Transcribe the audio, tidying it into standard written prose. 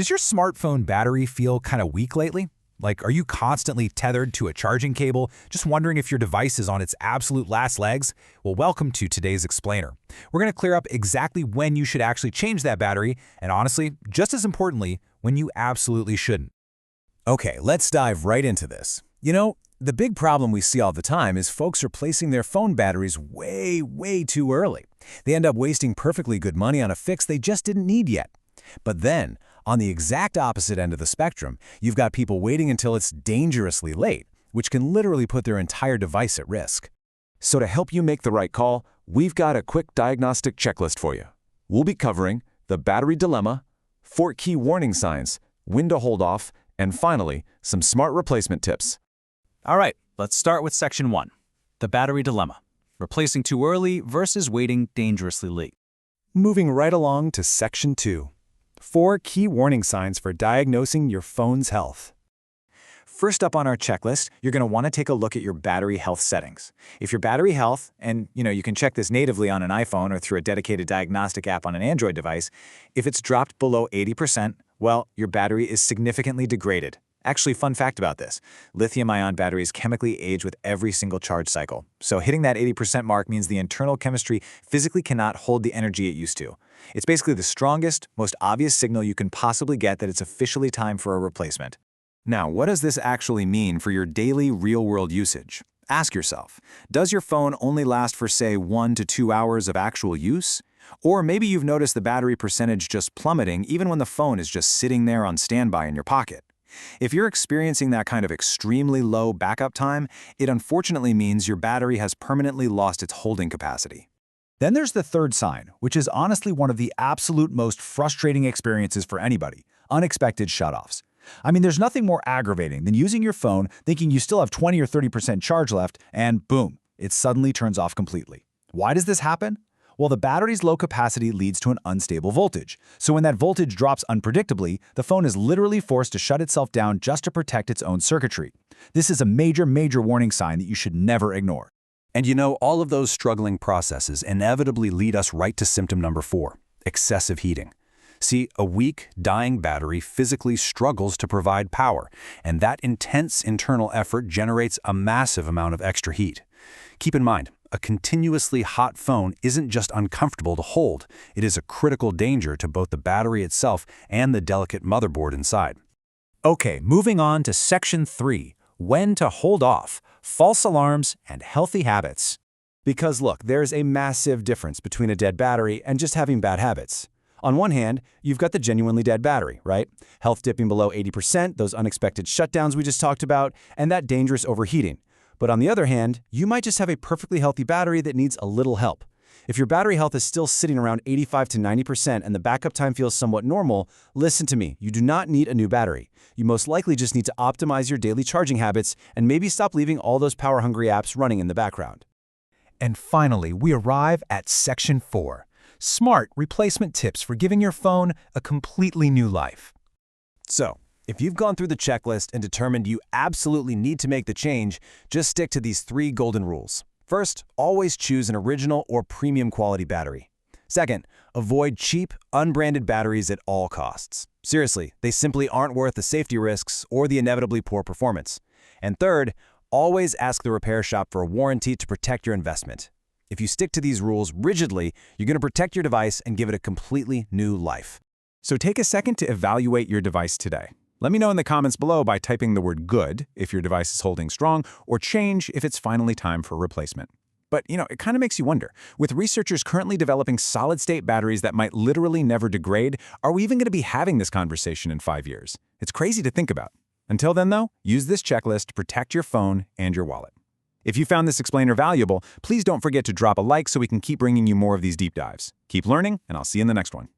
Does your smartphone battery feel kind of weak lately? Like, are you constantly tethered to a charging cable, just wondering if your device is on its absolute last legs? Well, welcome to today's explainer. We're going to clear up exactly when you should actually change that battery, and honestly, just as importantly, when you absolutely shouldn't. Okay, let's dive right into this. You know, the big problem we see all the time is folks are placing their phone batteries way too early. They end up wasting perfectly good money on a fix they just didn't need yet. But then, on the exact opposite end of the spectrum, you've got people waiting until it's dangerously late, which can literally put their entire device at risk. So to help you make the right call, we've got a quick diagnostic checklist for you. We'll be covering the battery dilemma, 4 key warning signs, when to hold off, and finally, some smart replacement tips. All right, let's start with Section 1, the battery dilemma, replacing too early versus waiting dangerously late. Moving right along to Section 2, 4 key warning signs for diagnosing your phone's health. First up on our checklist, you're going to want to take a look at your battery health settings. If your battery health, and you can check this natively on an iPhone or through a dedicated diagnostic app on an Android device, if it's dropped below 80%, well, your battery is significantly degraded. Actually, fun fact about this, lithium-ion batteries chemically age with every single charge cycle. So hitting that 80% mark means the internal chemistry physically cannot hold the energy it used to. It's basically the strongest, most obvious signal you can possibly get that it's officially time for a replacement. Now, what does this actually mean for your daily real-world usage? Ask yourself, does your phone only last for, say, 1 to 2 hours of actual use? Or maybe you've noticed the battery percentage just plummeting even when the phone is just sitting there on standby in your pocket. If you're experiencing that kind of extremely low backup time, it unfortunately means your battery has permanently lost its holding capacity. Then there's the third sign, which is honestly one of the absolute most frustrating experiences for anybody: unexpected shutoffs. I mean, there's nothing more aggravating than using your phone thinking you still have 20 or 30% charge left, and boom, it suddenly turns off completely. Why does this happen? Well, the battery's low capacity leads to an unstable voltage. So when that voltage drops unpredictably, the phone is literally forced to shut itself down just to protect its own circuitry. This is a major warning sign that you should never ignore. And you know, all of those struggling processes inevitably lead us right to symptom number 4, excessive heating. See, a weak, dying battery physically struggles to provide power, and that intense internal effort generates a massive amount of extra heat. Keep in mind, a continuously hot phone isn't just uncomfortable to hold, it is a critical danger to both the battery itself and the delicate motherboard inside. Okay, moving on to Section 3, when to hold off, false alarms, and healthy habits. Because look, there's a massive difference between a dead battery and just having bad habits. On one hand, you've got the genuinely dead battery, right? Health dipping below 80%, those unexpected shutdowns we just talked about, and that dangerous overheating. But on the other hand, you might just have a perfectly healthy battery that needs a little help. If your battery health is still sitting around 85 to 90% and the backup time feels somewhat normal, listen to me, you do not need a new battery. You most likely just need to optimize your daily charging habits and maybe stop leaving all those power-hungry apps running in the background. And finally, we arrive at Section 4, smart replacement tips for giving your phone a completely new life. So, if you've gone through the checklist and determined you absolutely need to make the change, just stick to these 3 golden rules. First, always choose an original or premium quality battery. Second, avoid cheap, unbranded batteries at all costs. Seriously, they simply aren't worth the safety risks or the inevitably poor performance. And third, always ask the repair shop for a warranty to protect your investment. If you stick to these rules rigidly, you're going to protect your device and give it a completely new life. So take a second to evaluate your device today. Let me know in the comments below by typing the word good if your device is holding strong, or change if it's finally time for replacement. But, it kind of makes you wonder, with researchers currently developing solid-state batteries that might literally never degrade, are we even going to be having this conversation in 5 years? It's crazy to think about. Until then, though, use this checklist to protect your phone and your wallet. If you found this explainer valuable, please don't forget to drop a like so we can keep bringing you more of these deep dives. Keep learning, and I'll see you in the next one.